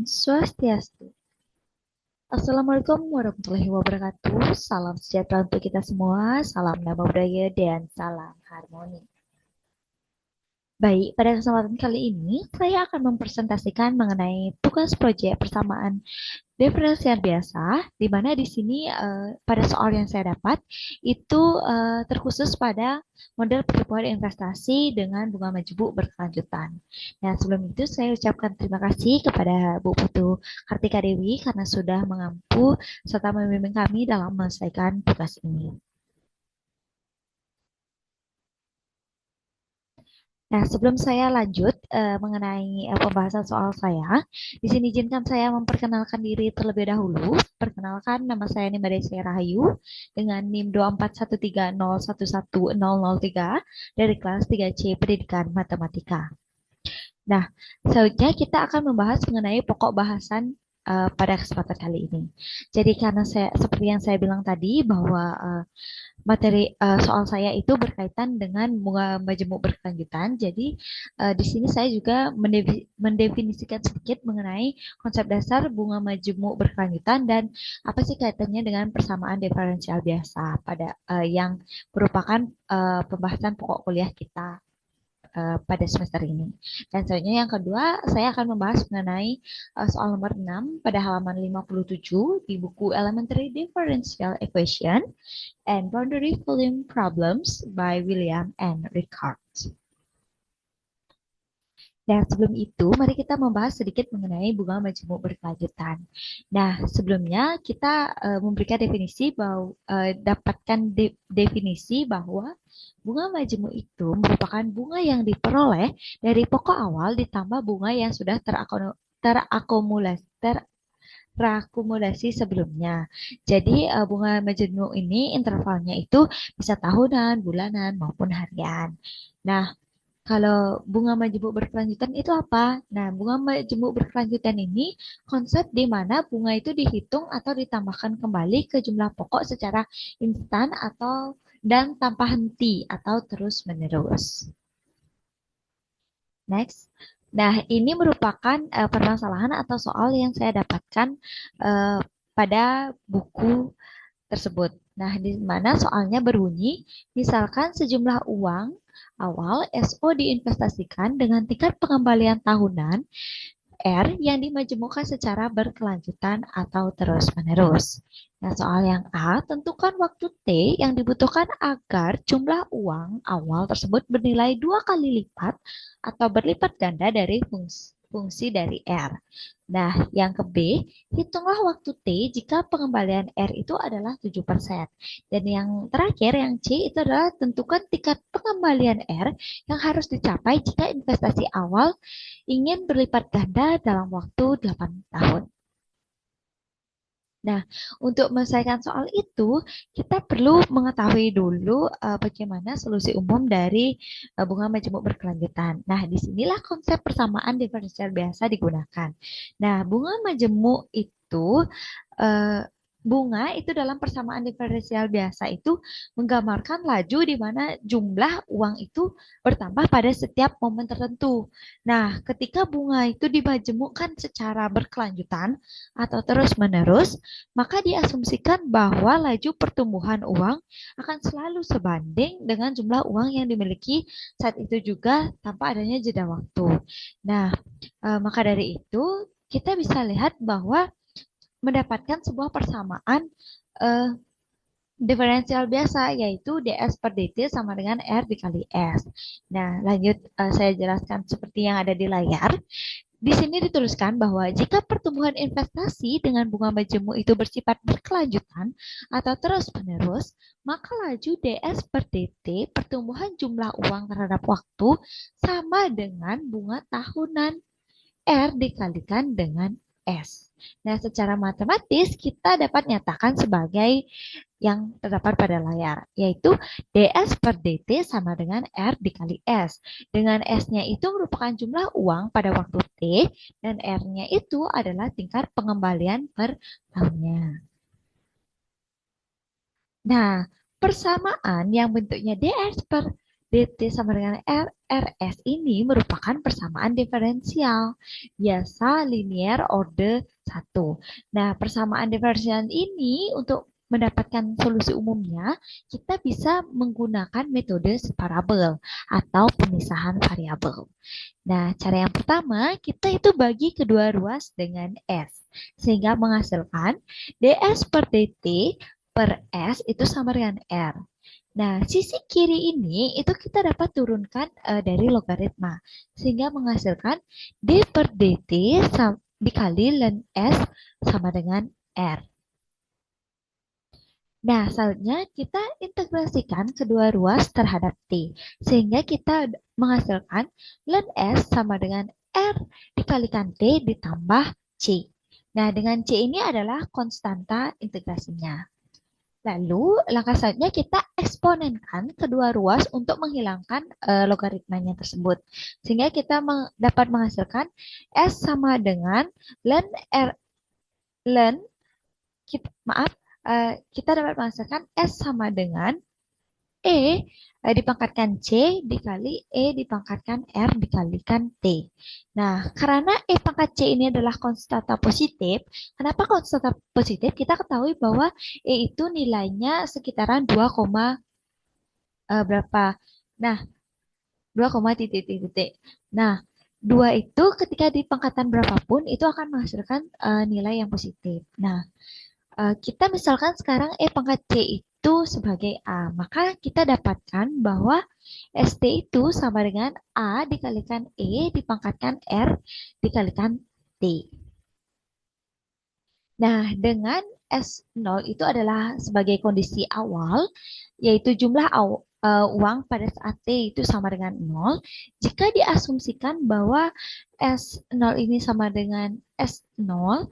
Swastiastu. Assalamualaikum warahmatullahi wabarakatuh. Salam sejahtera untuk kita semua. Salam nama budaya dan salam harmoni. Baik, pada kesempatan kali ini saya akan mempresentasikan mengenai tugas proyek persamaan diferensial biasa, di mana di sini pada soal yang saya dapat itu terkhusus pada model pertumbuhan investasi dengan bunga majemuk berkelanjutan. Nah, sebelum itu saya ucapkan terima kasih kepada Bu Putu Kartika Dewi karena sudah mengampu serta membimbing kami dalam menyelesaikan tugas ini. Nah, sebelum saya lanjut mengenai pembahasan soal saya, di sini izinkan saya memperkenalkan diri terlebih dahulu. Perkenalkan, nama saya Nimba Desi Rahayu dengan NIM 24130111003 dari kelas 3C Pendidikan Matematika. Nah, selanjutnya kita akan membahas mengenai pokok bahasan pada kesempatan kali ini. Jadi karena saya seperti yang saya bilang tadi bahwa materi soal saya itu berkaitan dengan bunga majemuk berkelanjutan. Jadi di sini saya juga mendefinisikan sedikit mengenai konsep dasar bunga majemuk berkelanjutan dan apa sih kaitannya dengan persamaan diferensial biasa pada yang merupakan pembahasan pokok kuliah kita pada semester ini. Dan selanjutnya yang kedua, saya akan membahas mengenai soal nomor 6 pada halaman 57 di buku Elementary Differential Equation and Boundary Volume Problems by William and Ricard. Dan sebelum itu, mari kita membahas sedikit mengenai bunga majemuk berkelanjutan. Nah, sebelumnya kita memberikan definisi bahwa dapatkan definisi bahwa bunga majemuk itu merupakan bunga yang diperoleh dari pokok awal ditambah bunga yang sudah terakumulasi terakumulasi sebelumnya. Jadi bunga majemuk ini intervalnya itu bisa tahunan, bulanan maupun harian. Nah, kalau bunga majemuk berkelanjutan itu apa? Nah, bunga majemuk berkelanjutan ini konsep di mana bunga itu dihitung atau ditambahkan kembali ke jumlah pokok secara instan atau dan tanpa henti atau terus-menerus. Next. Nah, ini merupakan permasalahan atau soal yang saya dapatkan uh, pada buku tersebut. Nah, di mana soalnya berbunyi, misalkan sejumlah uang awal SO diinvestasikan dengan tingkat pengembalian tahunan R yang dimajemukkan secara berkelanjutan atau terus-menerus. Nah, soal yang A, tentukan waktu T yang dibutuhkan agar jumlah uang awal tersebut bernilai dua kali lipat atau berlipat ganda dari fungsi dari R. Nah, yang ke B, hitunglah waktu T jika pengembalian R itu adalah 7%. Dan yang terakhir, yang C, itu adalah tentukan tingkat pengembalian R yang harus dicapai jika investasi awal ingin berlipat ganda dalam waktu 8 tahun. Nah, untuk menyelesaikan soal itu, kita perlu mengetahui dulu bagaimana solusi umum dari bunga majemuk berkelanjutan. Nah, disinilah konsep persamaan diferensial biasa digunakan. Nah, bunga majemuk itu uh, bunga itu dalam persamaan diferensial biasa itu menggambarkan laju di mana jumlah uang itu bertambah pada setiap momen tertentu. Nah, ketika bunga itu dimajemukkan secara berkelanjutan atau terus-menerus, maka diasumsikan bahwa laju pertumbuhan uang akan selalu sebanding dengan jumlah uang yang dimiliki saat itu juga tanpa adanya jeda waktu. Nah, maka dari itu kita bisa lihat bahwa mendapatkan sebuah persamaan eh, diferensial biasa yaitu ds per dt sama dengan r dikali s. Nah, lanjut saya jelaskan seperti yang ada di layar. Di sini dituliskan bahwa jika pertumbuhan investasi dengan bunga majemuk itu bersifat berkelanjutan atau terus-menerus, maka laju ds per dt pertumbuhan jumlah uang terhadap waktu sama dengan bunga tahunan R dikalikan dengan S. Nah, secara matematis kita dapat nyatakan sebagai yang terdapat pada layar, yaitu ds per dt sama dengan R dikali S. Dengan S-nya itu merupakan jumlah uang pada waktu T, dan R-nya itu adalah tingkat pengembalian per tahunnya. Nah, persamaan yang bentuknya ds per dt sama dengan rs ini merupakan persamaan diferensial. Biasa linear order 1. Nah, persamaan diferensial ini untuk mendapatkan solusi umumnya, kita bisa menggunakan metode separabel atau pemisahan variabel. Nah, cara yang pertama, kita itu bagi kedua ruas dengan S, sehingga menghasilkan ds per dt per S itu sama dengan R. Nah, sisi kiri ini itu kita dapat turunkan dari logaritma, sehingga menghasilkan d per dt dikali ln S sama dengan R. Nah, selanjutnya kita integrasikan kedua ruas terhadap T, sehingga kita menghasilkan ln S sama dengan R dikalikan T ditambah C. Nah, dengan C ini adalah konstanta integrasinya. Lalu, langkah selanjutnya kita eksponenkan kedua ruas untuk menghilangkan logaritmanya tersebut. Sehingga kita dapat menghasilkan S sama dengan ln R, ln, kita dapat menghasilkan S sama dengan E dipangkatkan C dikali E dipangkatkan R dikalikan T. Nah, karena E pangkat C ini adalah konstanta positif, kenapa konstanta positif? Kita ketahui bahwa E itu nilainya sekitaran 2, berapa? Nah, 2, titik. Nah, 2 itu ketika di pangkatan berapapun itu akan menghasilkan nilai yang positif. Nah, kita misalkan sekarang E pangkat C itu sebagai A, maka kita dapatkan bahwa ST itu sama dengan A dikalikan E dipangkatkan R dikalikan T. Nah, dengan S0 itu adalah sebagai kondisi awal, yaitu jumlah uang pada saat T itu sama dengan 0. Jika diasumsikan bahwa S0 ini sama dengan S0,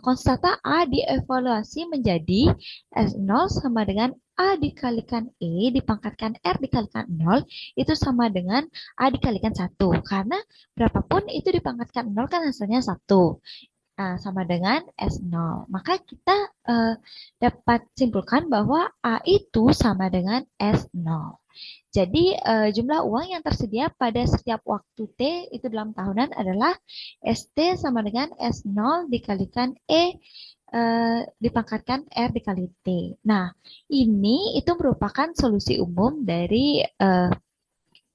konstanta A dievaluasi menjadi S0 sama dengan A dikalikan E dipangkatkan R dikalikan 0 itu sama dengan A dikalikan 1. Karena berapapun itu dipangkatkan 0 kan hasilnya 1. Sama dengan S0. Maka kita dapat simpulkan bahwa A itu sama dengan S0. Jadi jumlah uang yang tersedia pada setiap waktu T itu dalam tahunan adalah ST sama dengan S0 dikalikan E dipangkatkan R dikali T. Nah, ini itu merupakan solusi umum dari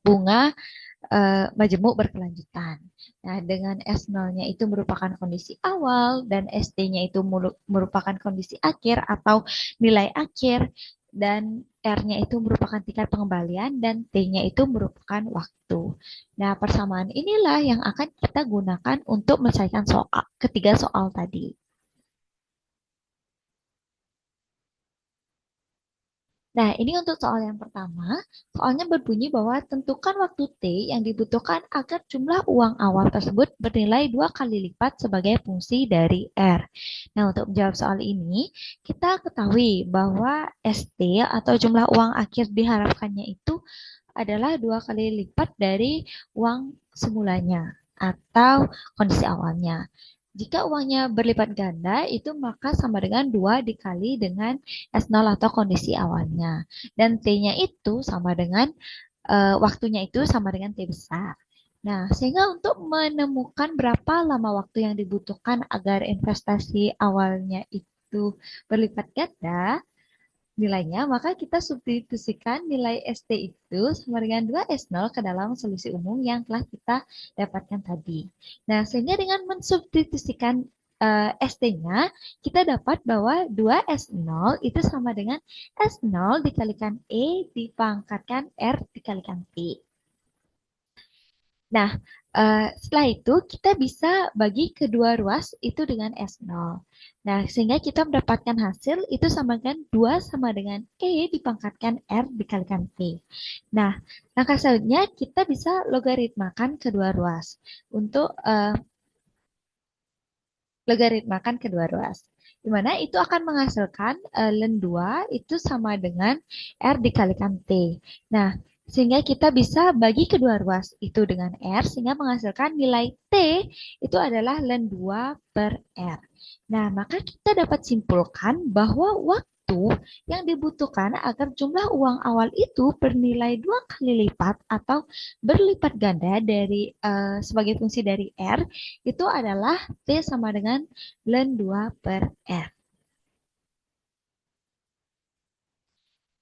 bunga majemuk berkelanjutan. Nah, dengan S0-nya itu merupakan kondisi awal dan ST-nya itu merupakan kondisi akhir atau nilai akhir dan R-nya itu merupakan tingkat pengembalian dan T-nya itu merupakan waktu. Nah, persamaan inilah yang akan kita gunakan untuk menyelesaikan ketiga soal tadi. Nah, ini untuk soal yang pertama. Soalnya berbunyi bahwa tentukan waktu T yang dibutuhkan agar jumlah uang awal tersebut bernilai 2 kali lipat sebagai fungsi dari R. Nah, untuk menjawab soal ini, kita ketahui bahwa ST atau jumlah uang akhir diharapkannya itu adalah 2 kali lipat dari uang semulanya atau kondisi awalnya. Jika uangnya berlipat ganda, itu maka sama dengan 2 dikali dengan S0 atau kondisi awalnya. Dan T-nya itu sama dengan, waktunya itu sama dengan T besar. Nah, sehingga untuk menemukan berapa lama waktu yang dibutuhkan agar investasi awalnya itu berlipat ganda, nilainya, maka kita substitusikan nilai ST itu sama dengan 2S0 ke dalam solusi umum yang telah kita dapatkan tadi. Nah, sehingga dengan mensubstitusikan ST-nya, kita dapat bahwa 2S0 itu sama dengan S0 dikalikan E dipangkatkan R dikalikan T. Nah, setelah itu kita bisa bagi kedua ruas itu dengan S0. Nah, sehingga kita mendapatkan hasil itu sama dengan 2 sama dengan E dipangkatkan R dikalikan T. Nah, langkah selanjutnya kita bisa logaritmakan kedua ruas. Untuk logaritmakan kedua ruas. Di mana itu akan menghasilkan ln 2 itu sama dengan R dikalikan T. Nah, sehingga kita bisa bagi kedua ruas itu dengan R, sehingga menghasilkan nilai T itu adalah ln 2 per R. Nah, maka kita dapat simpulkan bahwa waktu itu yang dibutuhkan agar jumlah uang awal itu bernilai 2 kali lipat atau berlipat ganda dari sebagai fungsi dari R itu adalah T sama dengan ln 2 per R.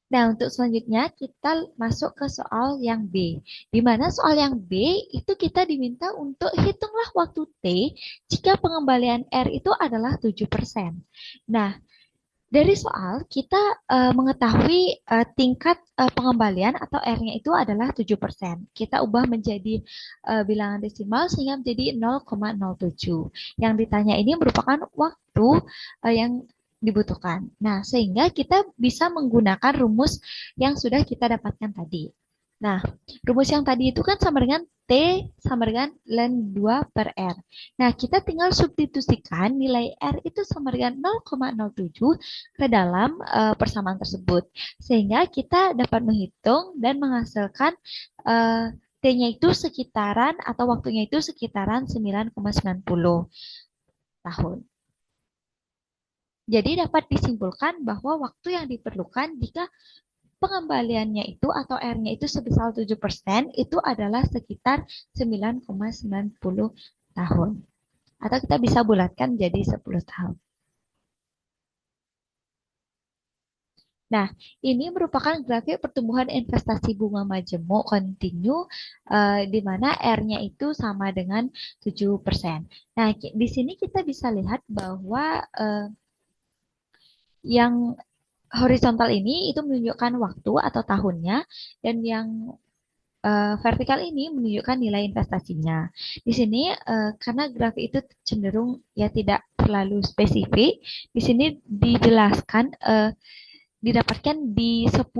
Nah, untuk selanjutnya kita masuk ke soal yang B. Di mana soal yang B itu kita diminta untuk hitunglah waktu T jika pengembalian R itu adalah 7%. Nah, dari soal kita mengetahui tingkat pengembalian atau R-nya itu adalah 7%. Kita ubah menjadi bilangan desimal sehingga menjadi 0,07. Yang ditanya ini merupakan waktu yang dibutuhkan. Nah, sehingga kita bisa menggunakan rumus yang sudah kita dapatkan tadi. Nah, rumus yang tadi itu kan sama dengan T sama dengan ln 2 per R. Nah, kita tinggal substitusikan nilai R itu sama dengan 0,07 ke dalam persamaan tersebut. Sehingga kita dapat menghitung dan menghasilkan T-nya itu sekitaran atau waktunya itu sekitaran 9,90 tahun. Jadi dapat disimpulkan bahwa waktu yang diperlukan jika pengembaliannya itu atau R-nya itu sebesar 7% itu adalah sekitar 9,90 tahun. Atau kita bisa bulatkan jadi 10 tahun. Nah, ini merupakan grafik pertumbuhan investasi bunga majemuk kontinu di mana R-nya itu sama dengan 7%. Nah, di sini kita bisa lihat bahwa yang horizontal ini itu menunjukkan waktu atau tahunnya dan yang vertikal ini menunjukkan nilai investasinya. Di sini karena grafik itu cenderung ya tidak terlalu spesifik, di sini dijelaskan didapatkan di 10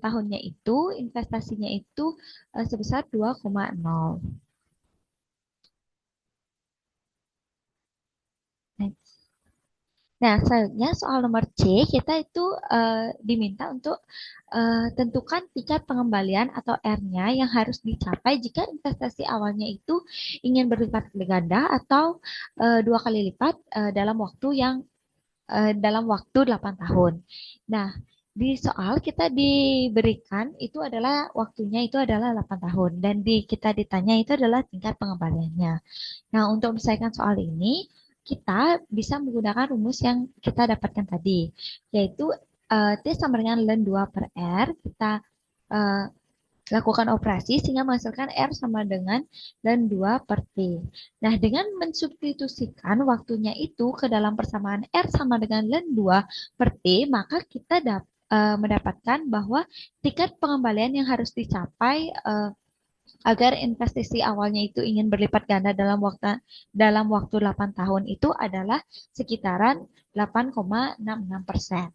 tahunnya itu investasinya itu sebesar 2,0. Nah, selanjutnya soal nomor C, kita itu diminta untuk tentukan tingkat pengembalian atau R-nya yang harus dicapai jika investasi awalnya itu ingin berlipat ganda atau 2 kali lipat dalam waktu 8 tahun. Nah, di soal kita diberikan itu adalah waktunya itu adalah 8 tahun dan kita ditanya itu adalah tingkat pengembaliannya. Nah, untuk menyelesaikan soal ini kita bisa menggunakan rumus yang kita dapatkan tadi, yaitu T sama dengan ln 2 per R, kita uh, lakukan operasi sehingga menghasilkan R sama dengan ln 2 per T. Nah, dengan mensubstitusikan waktunya itu ke dalam persamaan R sama dengan ln 2 per T, maka kita mendapatkan bahwa tingkat pengembalian yang harus dicapai agar investasi awalnya itu ingin berlipat ganda dalam waktu 8 tahun itu adalah sekitaran 8,66%.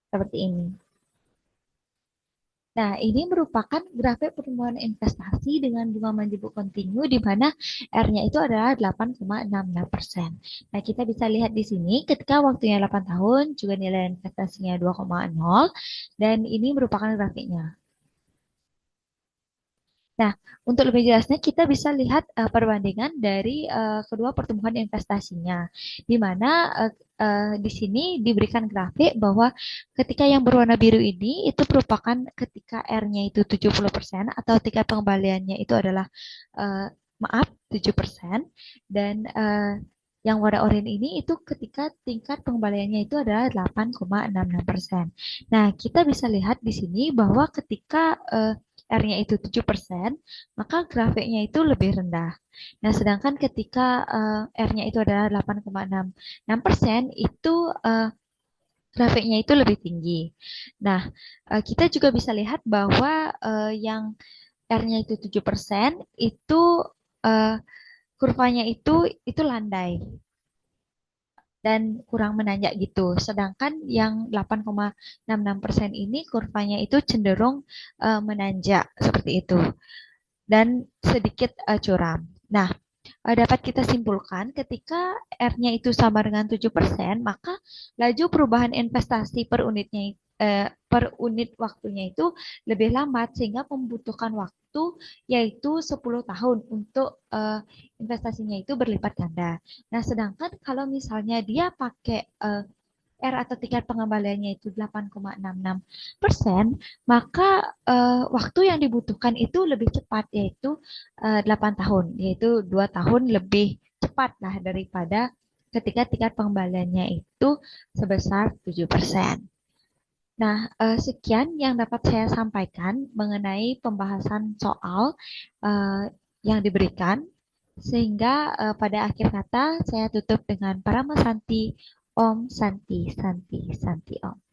Seperti ini. Nah, ini merupakan grafik pertumbuhan investasi dengan bunga majemuk kontinu di mana R-nya itu adalah 8,66%. Nah, kita bisa lihat di sini ketika waktunya 8 tahun juga nilai investasinya 2,0 dan ini merupakan grafiknya. Nah, untuk lebih jelasnya kita bisa lihat perbandingan dari kedua pertumbuhan investasinya, di mana di sini diberikan grafik bahwa ketika yang berwarna biru ini itu merupakan ketika R-nya itu 70% atau tingkat pengembaliannya itu adalah maaf 7% dan yang warna oranye ini itu ketika tingkat pengembaliannya itu adalah 8,66%. Nah, kita bisa lihat di sini bahwa ketika R-nya itu 7%, maka grafiknya itu lebih rendah. Nah, sedangkan ketika R-nya itu adalah 8,66%, itu grafiknya itu lebih tinggi. Nah, kita juga bisa lihat bahwa yang R-nya itu 7%, itu kurvanya itu landai dan kurang menanjak gitu. Sedangkan yang 8,66% ini kurvanya itu cenderung menanjak seperti itu dan sedikit curam. Nah, dapat kita simpulkan ketika R-nya itu sama dengan 7%, maka laju perubahan investasi per unit waktunya itu lebih lambat sehingga membutuhkan waktu waktu yaitu 10 tahun untuk investasinya itu berlipat ganda. Nah, sedangkan kalau misalnya dia pakai R atau tingkat pengembaliannya itu 8,66%, maka waktu yang dibutuhkan itu lebih cepat, yaitu 8 tahun, yaitu 2 tahun lebih cepat lah daripada ketika tingkat pengembaliannya itu sebesar 7%. Nah, sekian yang dapat saya sampaikan mengenai pembahasan soal eh, yang diberikan, sehingga pada akhir kata saya tutup dengan Parama Santi, Om Santi, Santi, Santi Om.